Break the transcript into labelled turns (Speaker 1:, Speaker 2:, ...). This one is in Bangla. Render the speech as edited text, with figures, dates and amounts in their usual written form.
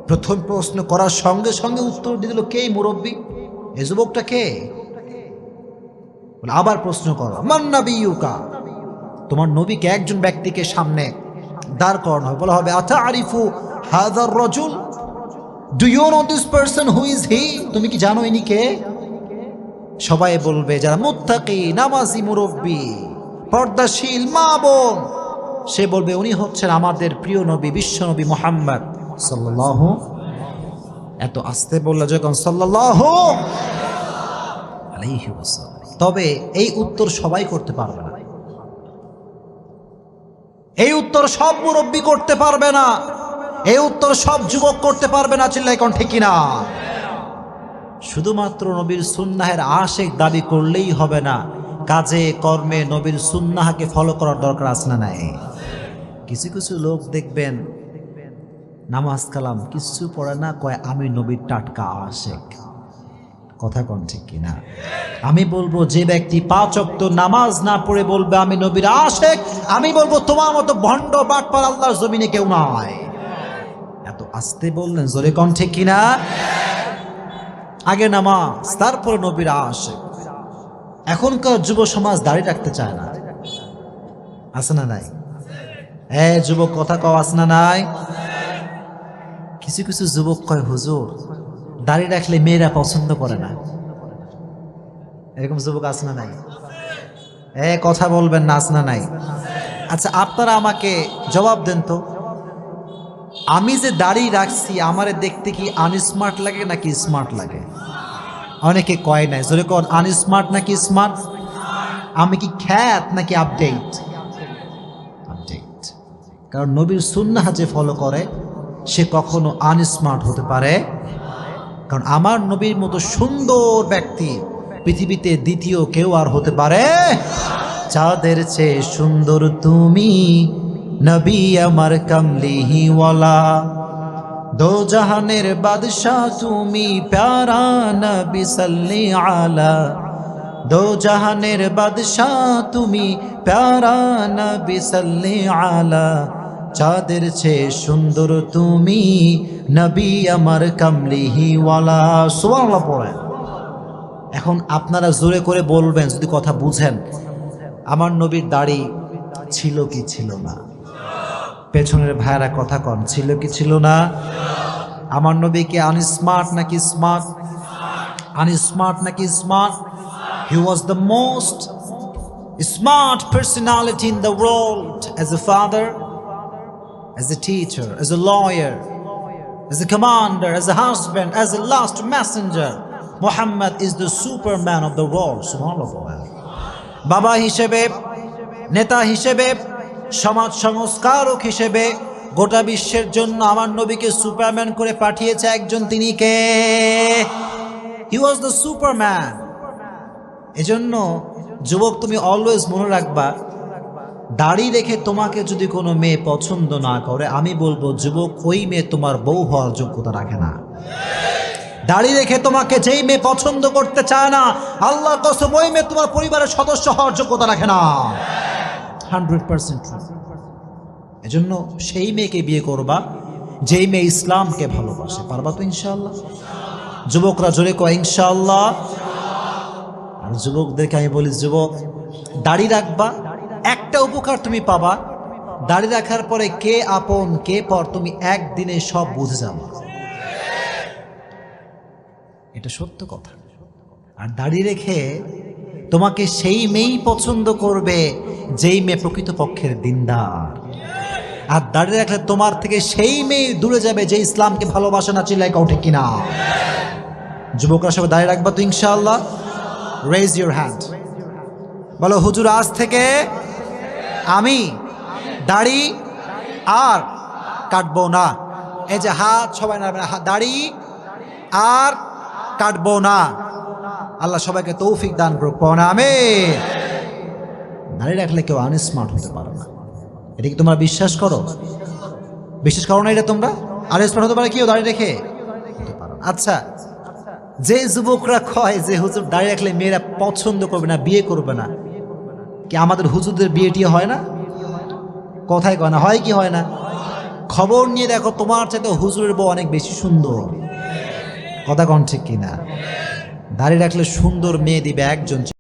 Speaker 1: প্রথম প্রশ্ন করার সঙ্গে সঙ্গে উত্তর দিয়ে দিল, কে মুরব্বী? এ যুবকটা কে? আবার প্রশ্ন করো, মান নাবিয়ুকা, তোমার নবীকে একজন ব্যক্তিকে সামনে দাঁড় করানো হবে, বলা হবে আতারিফু হাযার রাজুল, do you know this person, who is he? তুমি কি জানো ইনি কে? সবাই বলবে যারা মুত্তাকি, নামাজি, মুরব্বী, পর্দাশীল মা বোন, সে বলবে উনি হচ্ছেন আমাদের প্রিয় নবী, বিশ্বনবী মুহাম্মদ সাল্লাল্লাহু। এত আস্তে বললে যখন সাল্লাল্লাহু আলাইহি ওয়াসাল্লাম। তবে এই উত্তর সবাই করতে পারবে না, এই উত্তর সব মুরব্বী করতে পারবে না, এই উত্তর সব যুবক করতে পারবে না। চিল্লাই কোন ঠিক কিনা? শুধুমাত্র নবীর সুন্নাহের আশিক দাবি করলেই হবে না, কাজে কর্মে নবীর সুন্নাহকে ফলো করার দরকার আছে না নাই? কিছু কিছু লোক দেখবেন নামাজ কালাম কিছু পড়ে না, কয় আমি নবীর টাটকা আশিক। কথা কোন ঠিক কিনা? আমি বলবো যে ব্যক্তি 5 ওয়াক্ত নামাজ না পড়ে বলবে আমি নবীর আশিক, আমি বলবো তোমার মতো ভণ্ড বাটপার আল্লাহর জমিনে কেউ নাই। এত আস্তে বললেন, জোরে কোন ঠিক কিনা? আগে নামাজ, তারপরে নবীর আশিক। এখনকার যুব সমাজ দাঁড়িয়ে রাখতে চায় না, আছে না নাই? যুবক কথা কও, আছে না নাই? কিছু কিছু যুবক কয় হুজুর দাড়ি রাখলে মেয়েরা পছন্দ করে না, এরকম যুবক আছে না নাই? কথা বলবেন না, আছে না নাই? আচ্ছা আপনারা আমাকে জবাব দেন তো, আমি যে দাড়ি রাখছি আমারে দেখতে কি আনস্মার্ট লাগে নাকি স্মার্ট লাগে? অনেকে কয় নাই, জোরে কোন, আনস্মার্ট নাকি স্মার্ট? আমি কি খ্যাত নাকি আপডেট? আপডেট। কারণ নবীর সুন্নাহ যে ফলো করে সে কখনো আনস্মার্ট হতে পারে, কারণ আমার নবীর মতো সুন্দর ব্যক্তি পৃথিবীতে দ্বিতীয় কেউ আর হতে পারে। চাঁদের চেয়ে সুন্দর তুমি নবী আমার কামলিহি ওয়ালা, দো জাহানের বাদশাহ তুমি প্যারা নবী সাল্লি আলা, দো জাহানের বাদশাহ তুমি প্যারা নবী সাল্লি আলা, চাঁদের চেয়ে সুন্দর তুমি নবী আমার কামলিহি ওয়ালা। সুবহানাল্লাহ পড়েন। এখন আপনারা জোরে করে বলবেন যদি কথা বুঝেন, আমার নবীর দাড়ি ছিল কি ছিল না? পেছনের ভাইরা কথা কন, ছিল কি ছিল না? আমার নবী কি আনস্মার্ট নাকি স্মার্ট? আনস্মার্ট নাকি smart? He was the most smart personality in the world, as a father, as a teacher, as a lawyer, as a commander, as a husband, as a last messenger. Muhammad is the superman of the world. Subhanallah. বাবা হিসেবে, নেতা হিসেবে, সমাজ সংস্কারক হিসেবে গোটা বিশ্বের জন্য আমার নবীকে সুপারম্যান করে পাঠিয়েছে একজন, তিনি কে? He was the superman. এজন্য যুবক তুমি অলওয়েজ মনে রাখবা, দাড়ি রেখে তোমাকে যদি কোনো মেয়ে পছন্দ না করে, আমি বলবো যুবক ওই মেয়ে তোমার বউ হওয়ার যোগ্যতা রাখে না। দাড়ি রেখে তোমাকে যেই মেয়ে পছন্দ করতে চায় না, আল্লাহর কসম ওই মেয়ে তোমার পরিবারের সদস্য হওয়ার যোগ্যতা রাখে না। 100%। এজন্য সেই মেয়েকে বিয়ে করবা যেই মেয়ে ইসলামকে ভালোবাসে। পারবা তো ইনশাআল্লাহ? যুবকরা জোরে কয় ইনশাআল্লাহ। আর যুবকদেরকে আমি বলি, যুবক দাড়ি রাখবা, একটা উপকার তুমি পাবা, দাড়ি রাখার পরে কে আপন কে পর তুমি একদিনে সব বুঝে যাবে। এটা সত্য কথা। আর দাড়ি রেখে তোমাকে সেই মেয়েই পছন্দ করবে যেই মেয়ে প্রকৃতপক্ষের দিনদার। আর দাড়ি রাখলে তোমার থেকে সেই মেয়ে দূরে যাবে যে ইসলামকে ভালোবাসে না। চিল্লাই কও ঠিক কিনা? যুবকরা সবাই দাড়ি রাখবা তো ইনশাআল্লাহ? রেজ ইউর হ্যান্ড, বলো হুজুর আজ থেকে আমি দাড়ি আর কাটবো না। এই যে হাত সবাই নাড়বেন, দাড়ি আর কাটবো না। আল্লাহ সবাইকে তৌফিক দান করুক, পড়ো না আমিন। দাড়ি রাখলে কেউ আনস্মার্ট হতে পারে না, এটা কি তোমরা বিশ্বাস করো? বিশ্বাস করো না এটা তোমরা? আনস্মার্ট হতে পারে কেউ দাড়ি রেখে? আচ্ছা, যে যুবকরা কয় যে হুজুর দাড়ি রাখলে মেয়েরা পছন্দ করবে না, বিয়ে করবে না, কি আমাদের হুজুরদের বিয়ে টিয়ে হয় না? কথায় কয় না, হয় কি হয় না? খবর নিয়ে দেখো তোমার চাইতে হুজুরের বউ অনেক বেশি সুন্দর। কথা কন ঠিক কিনা? দাড়ি রাখলে সুন্দর মেয়ে দিবে একজন।